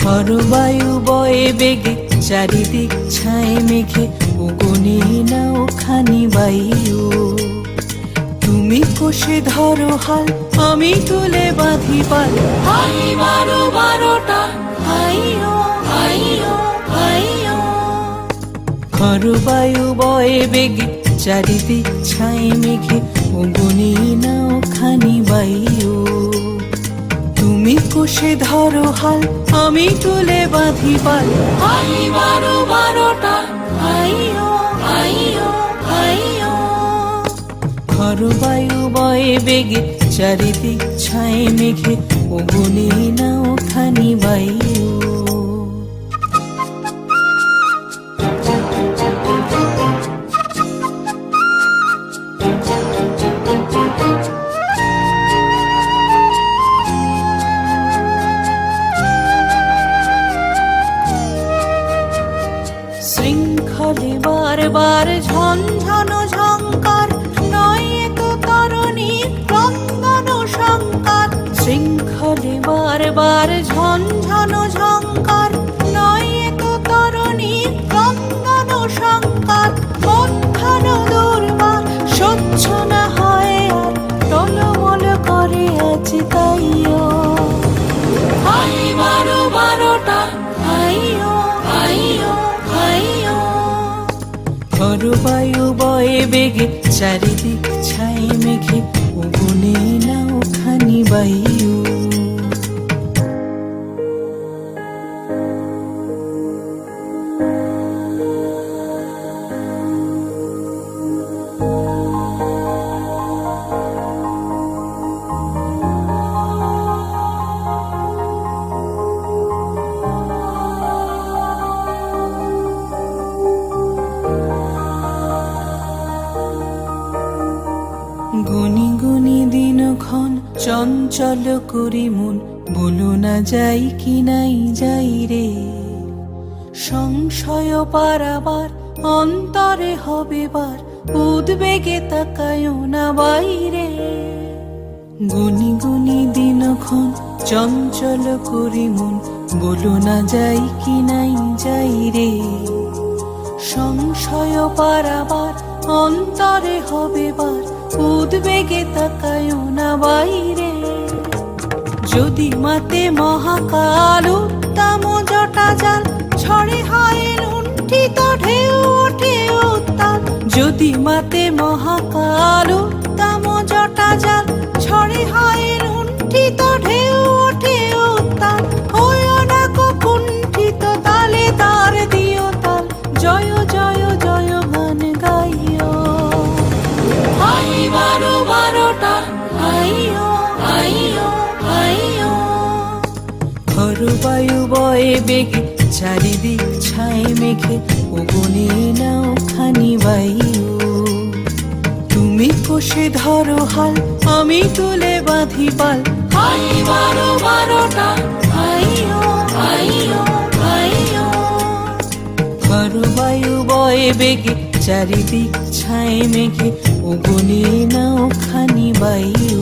খরবায়ু বয়ে বেগে চারিদিক ছায় মেঘে ওগোনি না ওখানি বায়ু। তুমি কষে ধরো হাল, আমি তুলে বাঁধি পাল। হাই বারো বারোটা, হাইও হাইও হাইও। খরবায়ু বয়ে বেগে চারিদিক ছায় মেঘে ওগোনি না ওখানি বায়ু। তুমি কষে ধরো হাল, আমি তুলে বাঁধি পাল। হাই বারো বারোটা, হাইও হাইও হাইও। খরবায়ু বয়ে বেগে চারিদিক ছায় মেঘে ওগোনি না ওখানি বায়ু। শৃঙ্খলে বারবার ঝনঝন ঝঙ্কার, নয় তো তরণী ক্রন্দন শঙ্কার। শৃঙ্খলে বারবার ঝনঝন ঝঙ্কার, নয় তো তরণী ক্রন্দন শঙ্কার। বন্ধন দুর্বার সহ্য না হয় আর, টলমল করে আছে তাইও। হাই বারো বারোটা, হাইও হাইও হাইও। খরবায়ু বয়ে বেগে চারিদিক ছায় মেঘে ওগোনি না ওখানি বায়ু। গুনি গুনি দিনক্ষণ চঞ্চল করি মন, বলো না যাই কি নাই যাই রে। সংশয় পারাবার অন্তরে হবে বার, উদ্বেগে তাকায় না বাইরে। গুনি গুনি দিনক্ষণ চঞ্চল করি মন, বলো না যাই কি নাই যাই রে। সংশয় পারাবার অন্তরে হবে বার, উদ্বেগে তাকায় না বাইরে। যদি মাতে মহাকাল উত্তম জটা জাল, ঝড়ে হয় লুণ্ঠিত ঢেউ ওঠে উত্তাল। যদি মাতে মহাকাল উত্তম জটা জাল, ঝড়ে হয় লুণ্ঠিত ঢেউ ওঠে উত্তাল। হইও না কো কুণ্ঠিত, তালে তার দিও তাল। জয় জয় জয় গান গাইও। হাই বারো বারোটা, হাইও হাইও হাইও। খরবায়ু বয়ে বেগে চারিদিক ছায় মেঘে ওগোনি না ওখানি বায়ু। তুমি কষে ধরো হাল, আমি তুলে বাঁধি পাল। হাই বারো বারোটা, হাইও হাইও হাইও। খরবায়ু বয়ে বেগে চারিদিক ছায় মেঘে ওগোনি না ওখানি বায়ু।